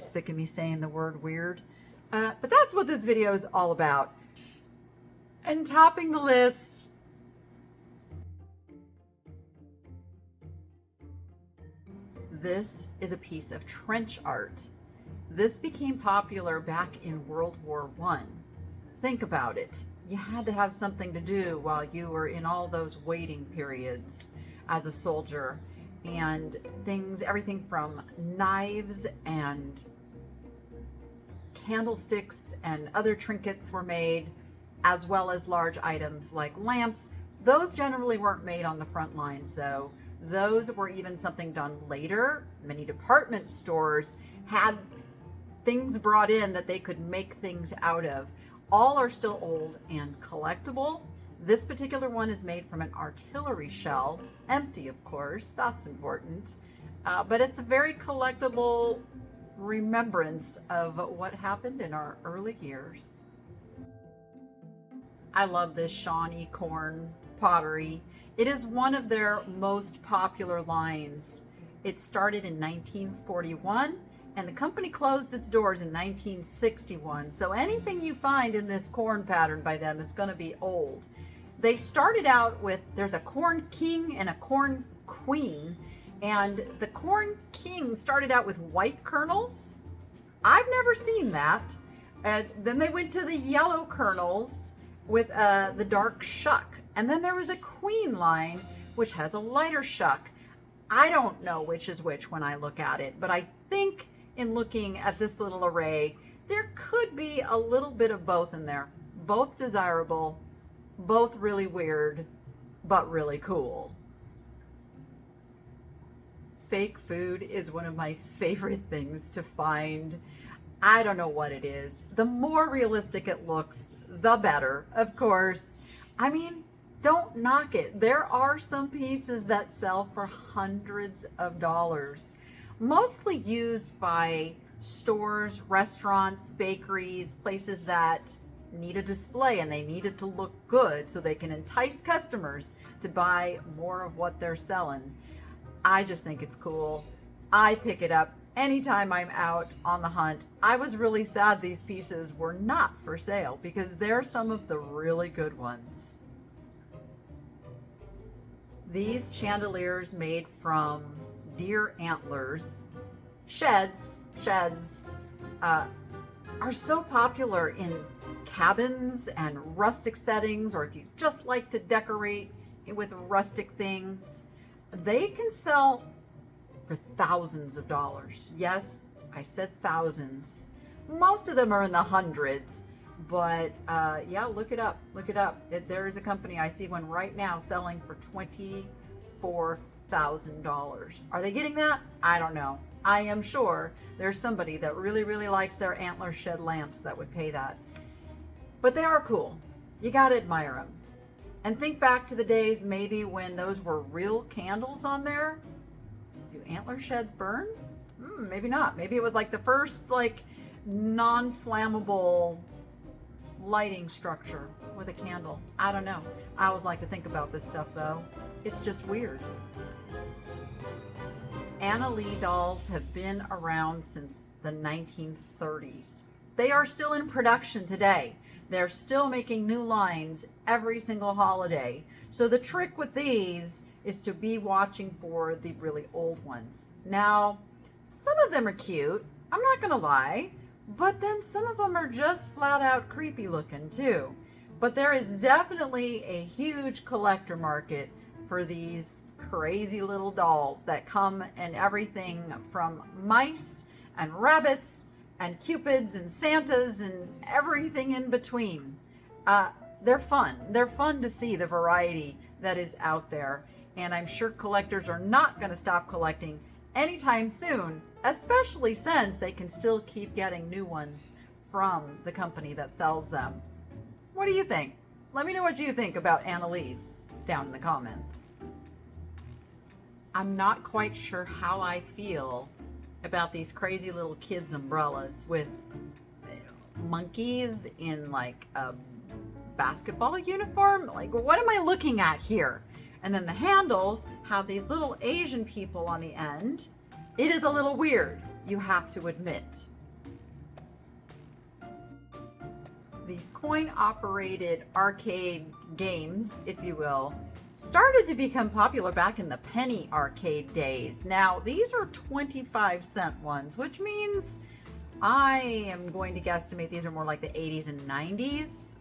sick of me saying the word weird. But that's what this video is all about. And topping the list, this is a piece of trench art. This became popular back in World War I. Think about it. You had to have something to do while you were in all those waiting periods as a soldier. And things, everything from knives and candlesticks and other trinkets were made, as well as large items like lamps. Those generally weren't made on the front lines though. Those were even something done later. Many department stores had things brought in that they could make things out of. All are still old and collectible. This particular one is made from an artillery shell, empty of course, that's important. But it's a very collectible remembrance of what happened in our early years. I love this Shawnee corn pottery. It is one of their most popular lines. It started in 1941 and the company closed its doors in 1961. So anything you find in this corn pattern by them is going to be old. They started out with, there's a corn king and a corn queen, and the corn king started out with white kernels. I've never seen that. Then they went to the yellow kernels with the dark shuck. And then there was a queen line, which has a lighter shuck. I don't know which is which when I look at it, but I think in looking at this little array, there could be a little bit of both in there. Both desirable, both really weird, but really cool. Fake food is one of my favorite things to find. I don't know what it is. The more realistic it looks, the better, of course. I mean, don't knock it. There are some pieces that sell for hundreds of dollars, mostly used by stores, restaurants, bakeries, places that need a display and they need it to look good so they can entice customers to buy more of what they're selling. I just think it's cool. I pick it up anytime I'm out on the hunt. I was really sad these pieces were not for sale because they're some of the really good ones. These chandeliers made from deer antlers, sheds, are so popular in cabins and rustic settings, or if you just like to decorate with rustic things. They can sell for thousands of dollars. Yes, I said thousands. Most of them are in the hundreds, but yeah, look it up. There is a company, I see one right now selling for $24,000. Are they getting that? I don't know. I am sure there's somebody that really likes their antler shed lamps that would pay that. But they are cool. You gotta admire them. And think back to the days maybe when those were real candles on there. Do antler sheds burn? Maybe not. Maybe it was like the first non-flammable lighting structure with a candle. I don't know. I always like to think about this stuff though. It's just weird. Anna Lee dolls have been around since the 1930s. They are still in production today. They're still making new lines every single holiday. So the trick with these is to be watching for the really old ones. Now, some of them are cute, I'm not gonna lie, but then some of them are just flat out creepy looking too. But there is definitely a huge collector market for these crazy little dolls that come in everything from mice and rabbits and cupids and Santas and everything in between. They're fun. They're fun to see the variety that is out there. And I'm sure collectors are not going to stop collecting anytime soon, especially since they can still keep getting new ones from the company that sells them. What do you think? Let me know what you think about Anna Lee's down in the comments. I'm not quite sure how I feel about these crazy little kids' umbrellas with monkeys in like a basketball uniform. Like, what am I looking at here? And then the handles have these little Asian people on the end. It is a little weird. you have to admit. These coin-operated arcade games, if you will, started to become popular back in the penny arcade days. Now, these are 25-cent ones, which means I am going to guesstimate these are more like the 80s and 90s.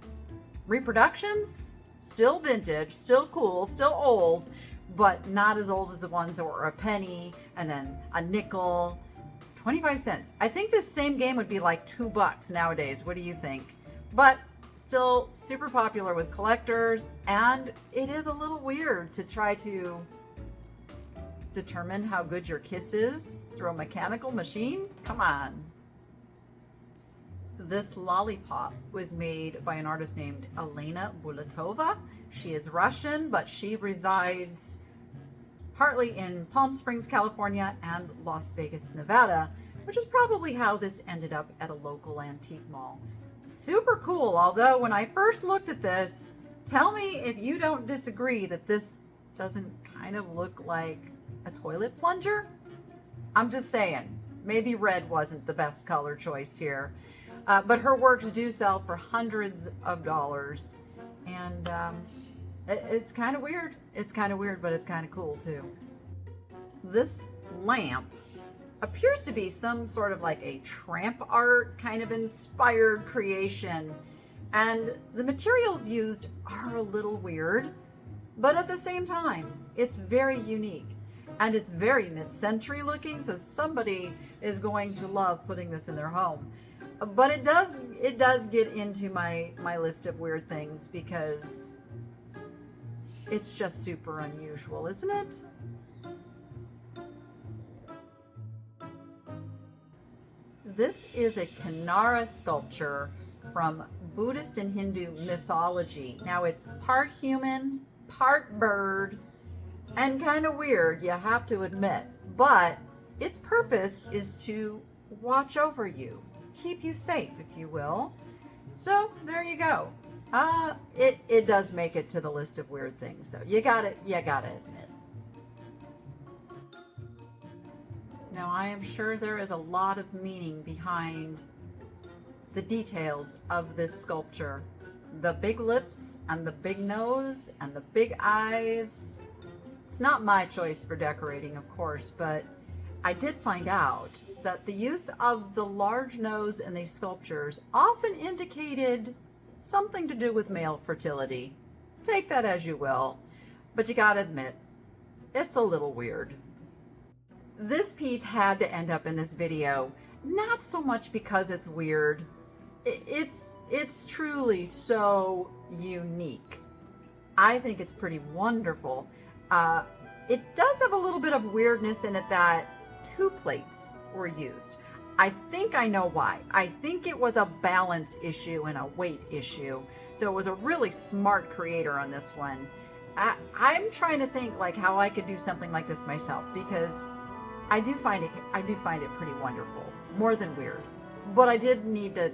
Reproductions, still vintage, still cool, still old, but not as old as the ones that were a penny and then a nickel. 25 cents. I think this same game would be like $2 nowadays. What do you think? But still super popular with collectors, and it is a little weird to try to determine how good your kiss is through a mechanical machine. Come on. This lollipop was made by an artist named Elena Bulatova. She is Russian, but she resides partly in Palm Springs, California, and Las Vegas, Nevada, which is probably how this ended up at a local antique mall. Super cool, although when I first looked at this, tell me if you don't disagree that this doesn't kind of look like a toilet plunger? I'm just saying, maybe red wasn't the best color choice here. But her works do sell for hundreds of dollars, and it's kind of weird. It's kind of weird, but it's kind of cool too. This lamp appears to be some sort of like a tramp art kind of inspired creation, and the materials used are a little weird, but at the same time it's very unique and it's very mid-century looking, so somebody is going to love putting this in their home. But it does get into my list of weird things because it's just super unusual, isn't it? This is a Kinnara sculpture from Buddhist and Hindu mythology. Now it's part human, part bird, and kind of weird, you have to admit. But its purpose is to watch over you, keep you safe, if you will. So there you go. It does make it to the list of weird things, though. You gotta admit. Now, I am sure there is a lot of meaning behind the details of this sculpture. The big lips and the big nose and the big eyes. It's not my choice for decorating, of course, but I did find out that the use of the large nose in these sculptures often indicated something to do with male fertility. Take that as you will, but you gotta admit, it's a little weird. This piece had to end up in this video, not so much because it's weird. It's truly so unique. I think it's pretty wonderful. It does have a little bit of weirdness in it that 2 plates were used. I think I know why. I think it was a balance issue and a weight issue. So it was a really smart creator on this one. I'm trying to think like how I could do something like this myself, because I do find it pretty wonderful, more than weird. But I did need to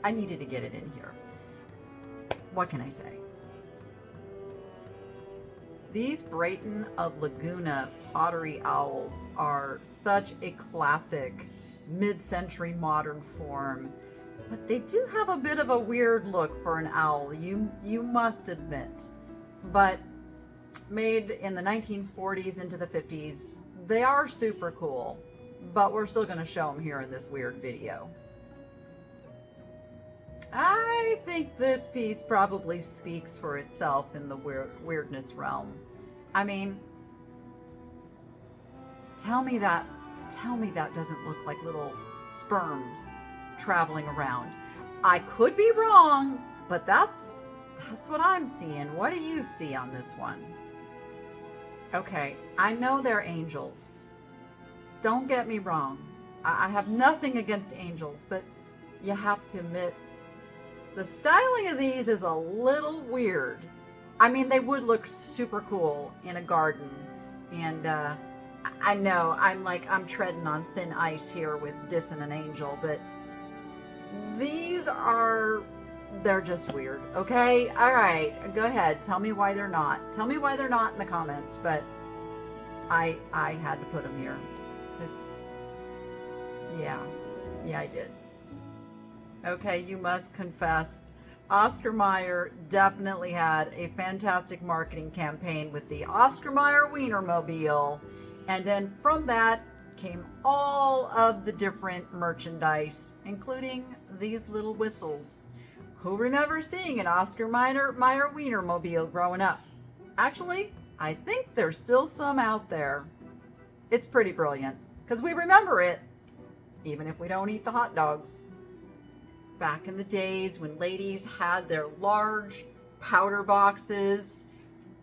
I needed to get it in here. What can I say? These Brayton of Laguna pottery owls are such a classic mid-century modern form, but they do have a bit of a weird look for an owl, you must admit. But made in the 1940s into the 50s, they are super cool, but we're still going to show them here in this weird video. I think this piece probably speaks for itself in the weirdness realm. I mean, tell me that doesn't look like little sperms traveling around. I could be wrong, but that's what I'm seeing. What do you see on this one? Okay, I know they're angels. Don't get me wrong. I have nothing against angels, but you have to admit, the styling of these is a little weird. I mean, they would look super cool in a garden, and I know I'm treading on thin ice here with dissing an angel, but they're just weird, okay? All right, go ahead. Tell me why they're not. Tell me why they're not in the comments, but I had to put them here. Yeah, I did. Okay, you must confess, Oscar Mayer definitely had a fantastic marketing campaign with the Oscar Mayer Wienermobile. And then from that came all of the different merchandise, including these little whistles. Who remembers seeing an Oscar Mayer Wienermobile growing up? Actually, I think there's still some out there. It's pretty brilliant, because we remember it, even if we don't eat the hot dogs. Back in the days when ladies had their large powder boxes,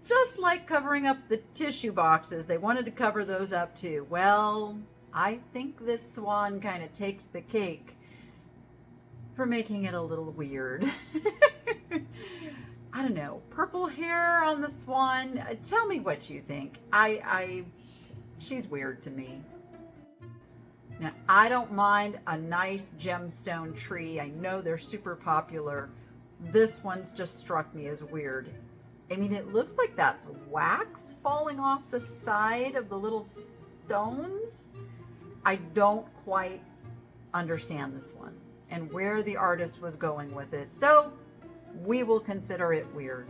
just like covering up the tissue boxes, they wanted to cover those up too. Well, I think this swan kind of takes the cake for making it a little weird. I don't know, purple hair on the swan. Tell me what you think. She's weird to me. Now, I don't mind a nice gemstone tree. I know they're super popular. This one's just struck me as weird. I mean, it looks like that's wax falling off the side of the little stones. I don't quite understand this one and where the artist was going with it. So we will consider it weird.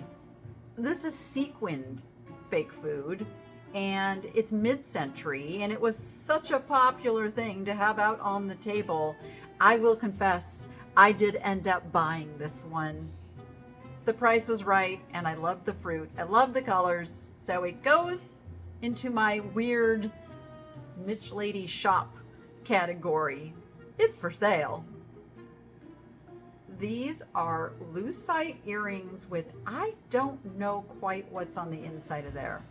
This is sequined fake food, and it's mid-century, and it was such a popular thing to have out on the table. I will confess, I did end up buying this one. The price was right, and I loved the fruit. I love the colors, so it goes into my weird Thenichelady shop category. It's for sale. These are lucite earrings with, I don't know quite what's on the inside of there.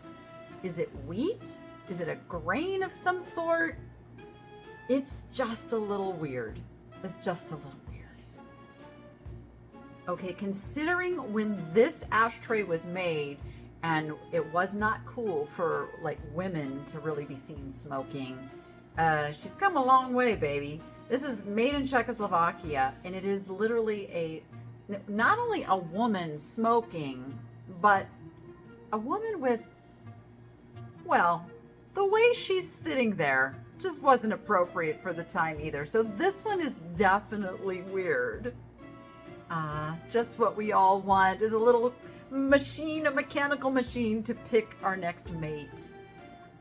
Is it wheat? Is it a grain of some sort? It's just a little weird. It's just a little weird. Okay, considering when this ashtray was made, and it was not cool for like women to really be seen smoking, she's come a long way, baby. This is made in Czechoslovakia, and it is literally not only a woman smoking, but a woman with, well, the way she's sitting there just wasn't appropriate for the time either. So this one is definitely weird. Just what we all want is a little machine, a mechanical machine to pick our next mate.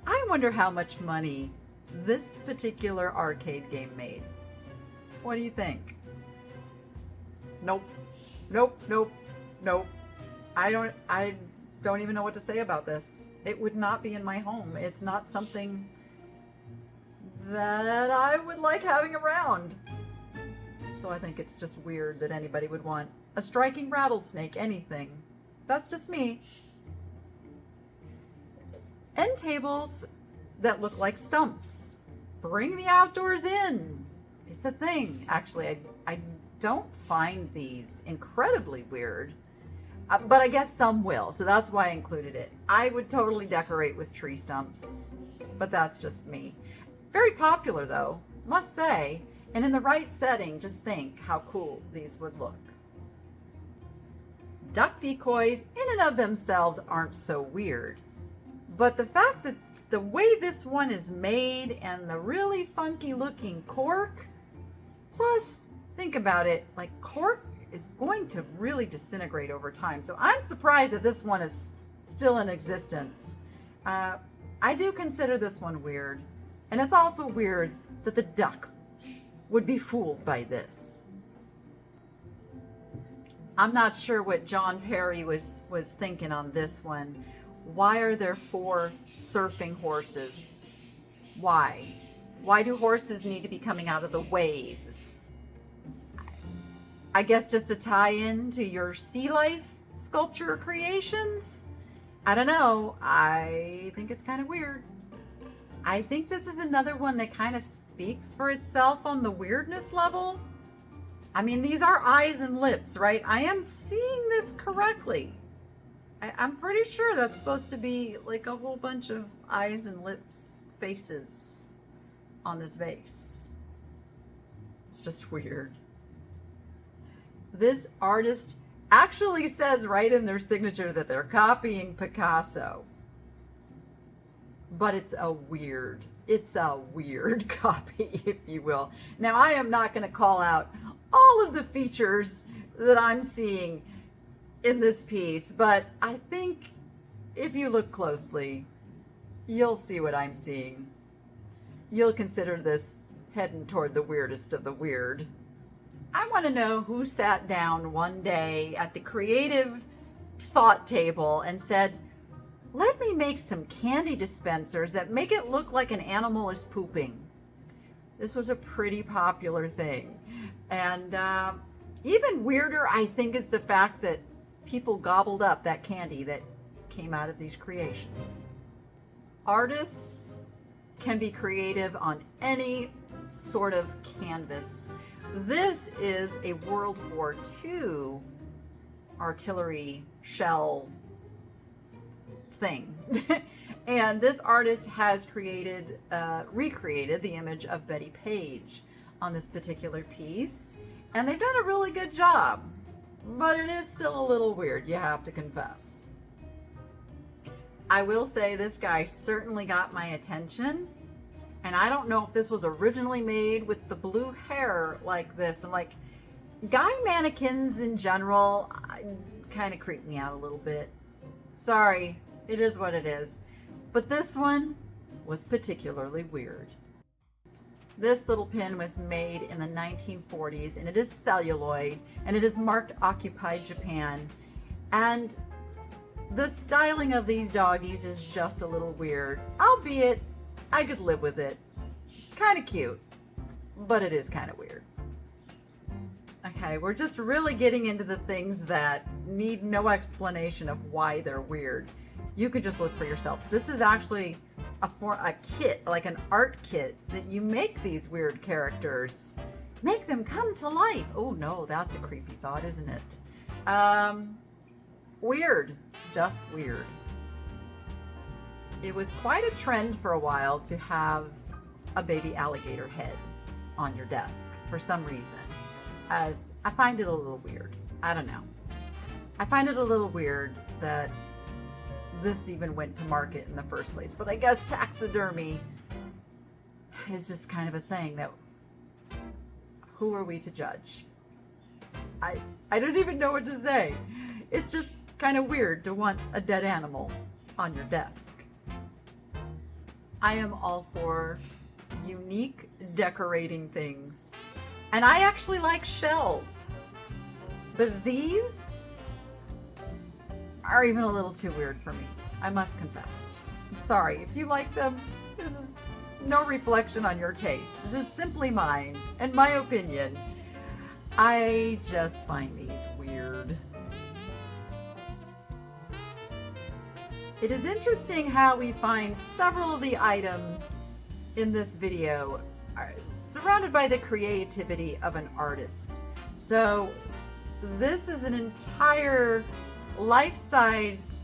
I wonder how much money this particular arcade game made. What do you think? Nope. I don't even know what to say about this. It would not be in my home. It's not something that I would like having around. So I think it's just weird that anybody would want a striking rattlesnake, anything. That's just me. End tables that look like stumps. Bring the outdoors in. It's a thing. Actually, I don't find these incredibly weird, but I guess some will, so that's why I included it. I would totally decorate with tree stumps, but that's just me. Very popular though, must say, and in the right setting, just think how cool these would look. Duck decoys in and of themselves aren't so weird, but the fact that the way this one is made and the really funky looking cork, plus think about it, like cork is going to really disintegrate over time. So I'm surprised that this one is still in existence. I do consider this one weird. And it's also weird that the duck would be fooled by this. I'm not sure what John Perry was thinking on this one. Why are there 4 surfing horses? Why? Why do horses need to be coming out of the waves? I guess just to tie in to your sea life sculpture creations? I don't know. I think it's kind of weird. I think this is another one that kind of speaks for itself on the weirdness level. I mean, these are eyes and lips, right? I am seeing this correctly. I'm pretty sure that's supposed to be like a whole bunch of eyes and lips, faces on this vase. It's just weird. This artist actually says right in their signature that they're copying Picasso. But it's a weird It's a weird copy, if you will. Now, I am not going to call out all of the features that I'm seeing in this piece, but I think if you look closely, you'll see what I'm seeing. You'll consider this heading toward the weirdest of the weird. I want to know who sat down one day at the creative thought table and said, let me make some candy dispensers that make it look like an animal is pooping. This was a pretty popular thing. And even weirder, I think, is the fact that people gobbled up that candy that came out of these creations. Artists can be creative on any sort of canvas. This is a World War II artillery shell thing. And this artist has recreated the image of Betty Page on this particular piece. And they've done a really good job. But it is still a little weird, you have to confess. I will say this guy certainly got my attention. And I don't know if this was originally made with the blue hair like this. And like, guy mannequins in general kind of creep me out a little bit. Sorry, it is what it is. But this one was particularly weird. This little pin was made in the 1940s, and it is celluloid, and it is marked Occupied Japan. And the styling of these doggies is just a little weird, albeit I could live with it. It's kind of cute, but it is kind of weird. Okay, we're just really getting into the things that need no explanation of why they're weird. You could just look for yourself. This is actually a kit, like an art kit, that you make these weird characters. Make them come to life. Oh no, that's a creepy thought, isn't it? Weird, just weird. It was quite a trend for a while to have a baby alligator head on your desk for some reason. As I find it a little weird. I don't know. I find it a little weird that this even went to market in the first place. But I guess taxidermy is just kind of a thing that, who are we to judge? I don't even know what to say. It's just kind of weird to want a dead animal on your desk. I am all for unique decorating things. And I actually like shells. But these are even a little too weird for me, I must confess. I'm sorry, if you like them, this is no reflection on your taste. This is simply mine and my opinion. I just find these weird. It is interesting how we find several of the items in this video are surrounded by the creativity of an artist. So this is an entire life-size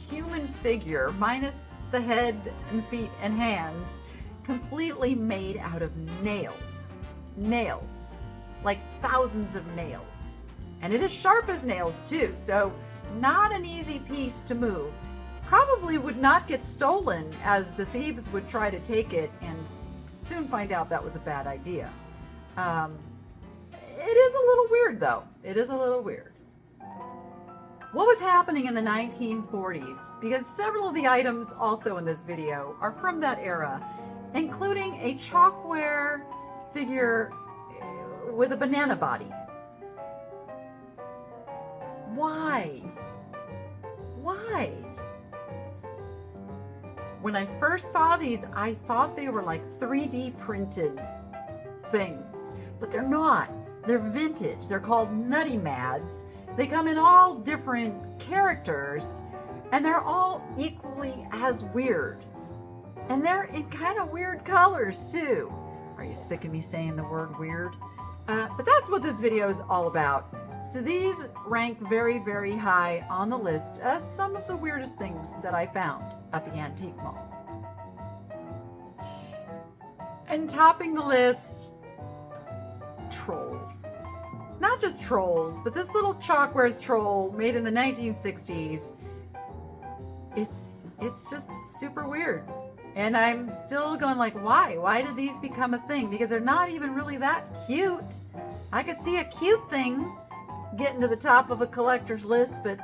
human figure, minus the head and feet and hands, completely made out of nails. Nails. Like thousands of nails. And it is sharp as nails too, so not an easy piece to move. Probably would not get stolen, as the thieves would try to take it and soon find out that was a bad idea. It is a little weird though. It is a little weird. What was happening in the 1940s? Because several of the items also in this video are from that era, including a chalkware figure with a banana body. Why? Why? When I first saw these, I thought they were like 3D printed things, but they're not. They're vintage. They're called Nutty Mads. They come in all different characters, and they're all equally as weird. And they're in kind of weird colors too. Are you sick of me saying the word weird? But that's what this video is all about. So these rank very, very high on the list as some of the weirdest things that I found at the antique mall. And topping the list, trolls. Not just trolls, but this little chalkware troll made in the 1960s. It's just super weird. And I'm still going like, why? Why did these become a thing? Because they're not even really that cute. I could see a cute thing getting to the top of a collector's list, but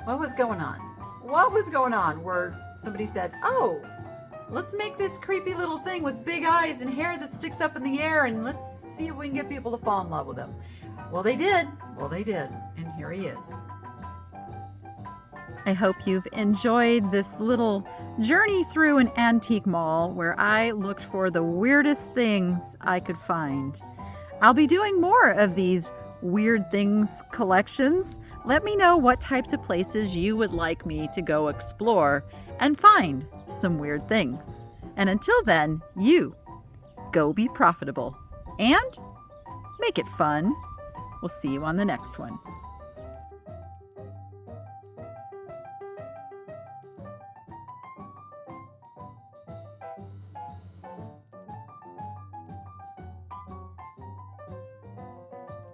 what was going on? What was going on where somebody said, oh, let's make this creepy little thing with big eyes and hair that sticks up in the air, and let's see if we can get people to fall in love with him. Well, they did. And here he is. I hope you've enjoyed this little journey through an antique mall where I looked for the weirdest things I could find. I'll be doing more of these weird things collections. Let me know what types of places you would like me to go explore and find some weird things. And until then, you go be profitable and make it fun. We'll see you on the next one.